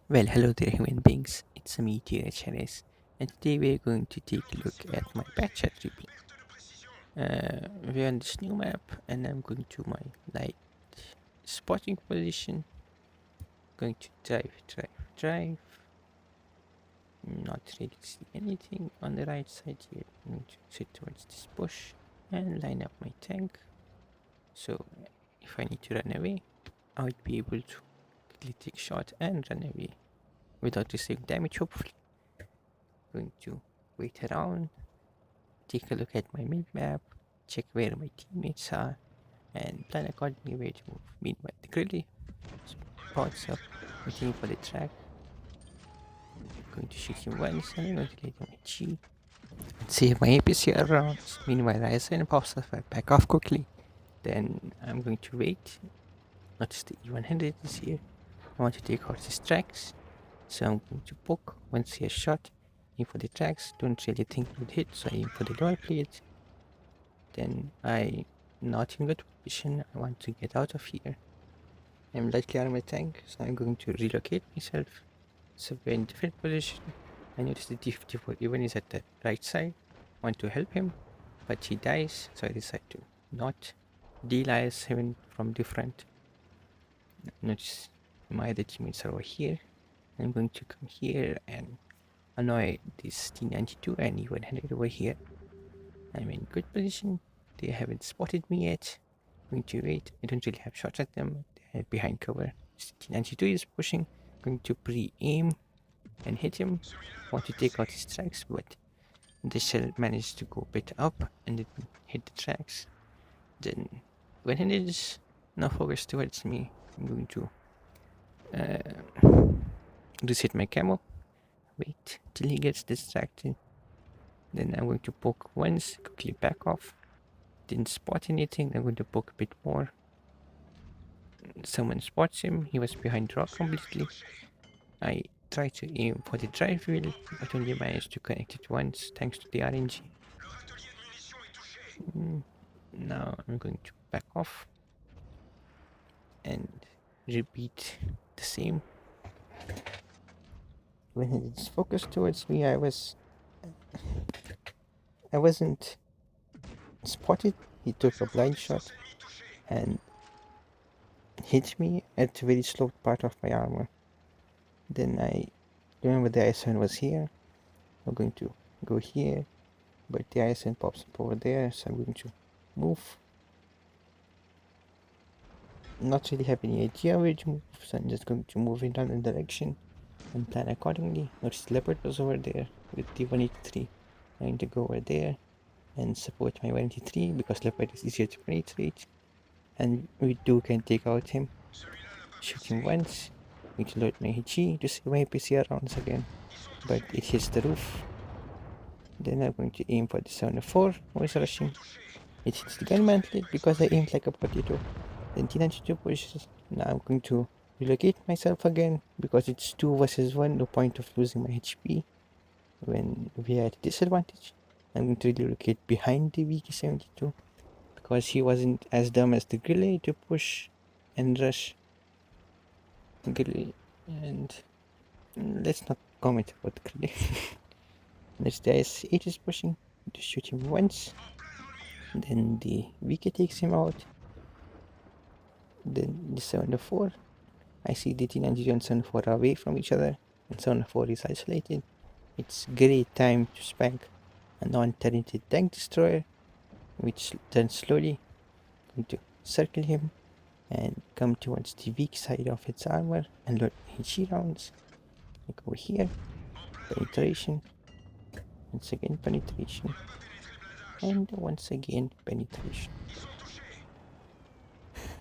Well, hello there, human beings. It's me, THRS, and today we're going to take a look at my backchat replay. We're on this new map, and I'm going to my light spotting position. Going to drive. Not really see anything on the right side here. I'm going to sit towards this bush and line up my tank. So if I need to run away, I would be able to quickly take shot and run away without receiving damage, hopefully. Going to wait around, take a look at my mid map, check where my teammates are, and plan accordingly where to move. Meanwhile, the grilly spots up, waiting for the track. Going to shoot him once, and then going to get him a G and save my APC rounds. Meanwhile, Ryzen pops up, I back off quickly. Then I'm going to wait. Notice the E100 is here. I want to take out his tracks, so I'm going to poke once he has shot. Aim for the tracks, don't really think it would hit, so I aim for the lower plate. Then I not in good position, I want to get out of here. I'm lightly armored tank, so I'm going to relocate myself. So we're in different position. I notice the D54 even is at the right side. I want to help him, but he dies, so I decide to not dealias him from different. Notice my other teammates are over here. I'm going to come here and annoy this T92 and E100 over here. I'm in good position. They haven't spotted me yet. I'm going to wait. I don't really have shots at them. They're behind cover. T92 is pushing. Going to pre-aim and hit him. Want to take out his tracks, but the shell managed to go a bit up and it hit the tracks. Then when it is now focused towards me, I'm going to reset my camo. Wait till he gets distracted. Then I'm going to poke once, quickly back off. Didn't spot anything, I'm going to poke a bit more. Someone spots him, he was behind rock completely. I try to aim for the drive wheel, but only managed to connect it once thanks to the RNG. Now I'm going to back off and repeat the same. When it's focused towards me, I wasn't spotted. He took a blind shot and hit me at the very sloped part of my armor. Then I remember the IS-7 was here. I'm going to go here, but the IS-7 pops up over there, so I'm going to move. Not really have any idea where to move, so I'm just going to move in another direction and plan accordingly. Notice Leopard was over there with the 183. I'm going to go over there and support my 183 because Leopard is easier to penetrate, and we can take out him. Shoot him once. Need to load my HE to save my PCR rounds again, but it hits the roof. Then I'm going to aim for the 704 who is rushing. It hits the gun mantlet because I aimed like a potato. Then T92 pushes. Now I'm going to relocate myself again because it's 2 versus 1, no point of losing my HP when we are at a disadvantage. I'm going to relocate behind the VK72 because he wasn't as dumb as the Grillet to push and rush. Grillet, and let's not comment about the Grillet. Next the IS-8 is pushing, to shoot him once. Then the VK takes him out. Then the 704. I see the T92 and 704 are away from each other, and 704 is isolated. It's great time to spank a non-talented tank destroyer, which turns slowly. I'm going to circle him and come towards the weak side of its armor and load HE rounds. Like over here, penetration, once again penetration, and once again penetration.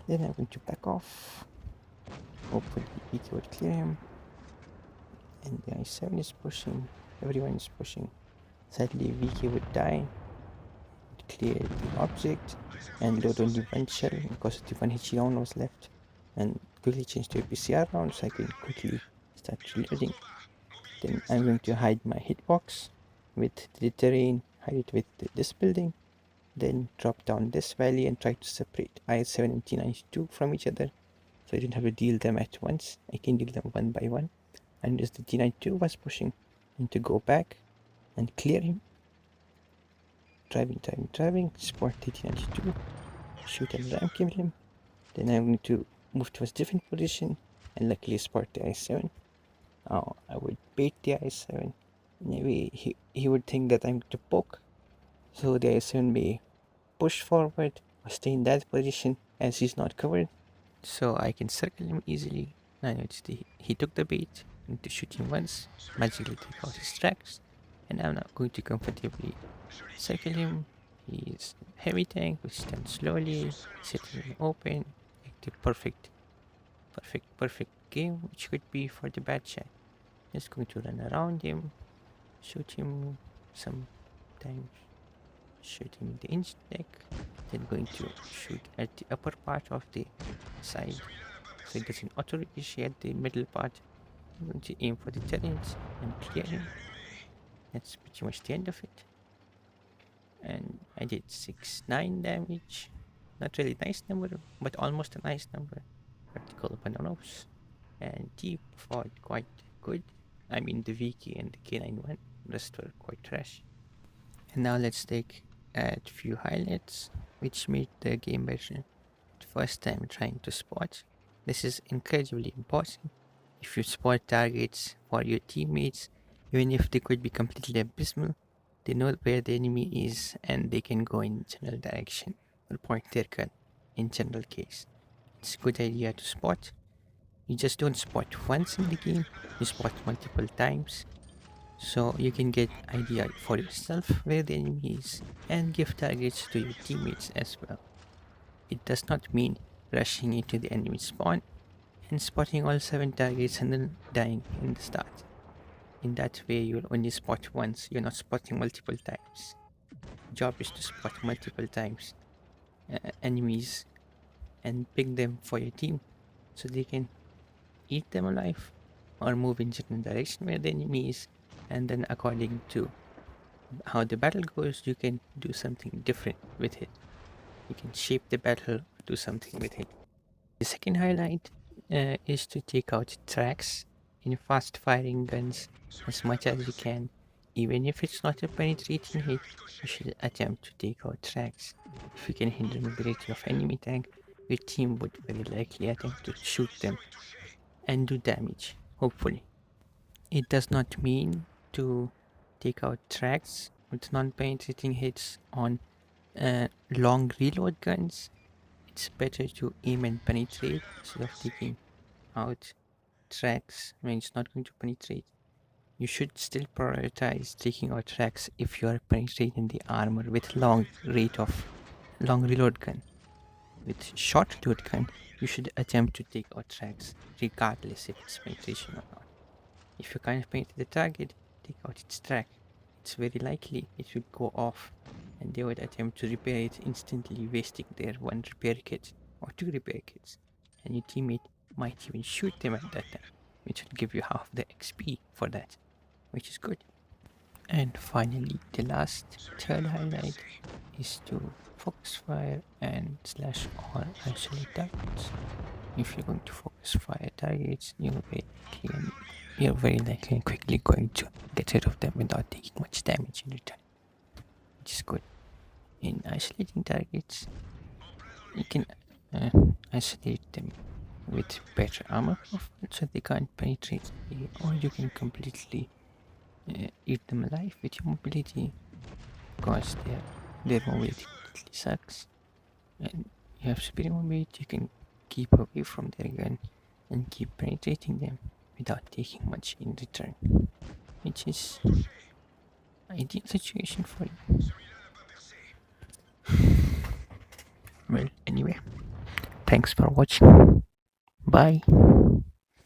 Then I'm going to back off. Hopefully VK would clear him. And the I-7 is pushing. Everyone is pushing. Sadly VK would die. Would clear the object and load only one shell because the one HE round was left. And quickly change to a PCR round so I can quickly start reloading. Then I'm going to hide my hitbox with the terrain, hide it with this building. Then drop down this valley and try to separate IS-7 and T92 from each other, so I don't have to deal them at once. I can deal them one by one. and as the T92 was pushing and to go back and clear him. Driving, support the T92, shoot and ram kill him. Then I'm going to move to a different position and luckily spot the I7. Now I would bait the I7. Maybe he would think that I'm going to poke, so the I7 may push forward or stay in that position as he's not covered. So I can circle him easily. Now notice he took the bait. I'm going to shoot him once, magically take out his tracks, and I'm now going to comfortably circle him. He's heavy tank, we stand slowly, setting him open, like the perfect game, which could be for the bad chat. Just going to run around him, shoot him sometimes, shoot him in the engine deck, then going to shoot at the upper part of the side, so it doesn't auto ricochet at the middle part. I'm going to aim for the turrets and clear him. That's pretty much the end of it. And I did 6-9 damage. Not really nice number, but almost a nice number. Vertical bananas. And T fought quite good. I mean the VK and the K91. Rest were quite trash. And now let's take a few highlights which made the game better. First time trying to spot. This is incredibly important. If you spot targets for your teammates, even if they could be completely abysmal, they know where the enemy is and they can go in general direction or point their gun in general case. It's a good idea to spot. You just don't spot once in the game, you spot multiple times. So you can get idea for yourself where the enemy is and give targets to your teammates as well. It does not mean rushing into the enemy spawn and spotting all 7 targets and then dying in the start. In that way you'll only spot once, you're not spotting multiple times. Job is to spot multiple times enemies and pick them for your team so they can eat them alive or move in certain direction where the enemy is, and then according to how the battle goes you can do something different with it. You can shape the battle or do something with it. The second highlight is to take out tracks in fast firing guns as much as you can. Even if it's not a penetrating hit, you should attempt to take out tracks. If you can hinder mobility of enemy tank, your team would very likely attempt to shoot them and do damage, hopefully. It does not mean to take out tracks with non-penetrating hits on long reload guns. It's better to aim and penetrate instead of taking out tracks when it's not going to penetrate. You should still prioritize taking out tracks if you are penetrating the armor with long reload gun. With short reload gun, you should attempt to take out tracks regardless if it's penetration or not. If you can't penetrate the target, take out its track. It's very likely it will go off and they would attempt to repair it instantly, wasting their 1 repair kit or 2 repair kits, and your teammate might even shoot them at that time, which will give you half the XP for that, which is good. And finally, the third highlight is to focus fire and slash or isolate targets. If you're going to focus fire targets, you're very likely and quickly going to get rid of them without taking much damage in return, which is good. In isolating targets, you can isolate them with better armor profile so they can't penetrate, or you can completely eat them alive with your mobility, because their mobility completely sucks and you have superior mobility. You can keep away from their gun and keep penetrating them without taking much in return, which is ideal situation for you. Well, anyway, thanks for watching. Bye.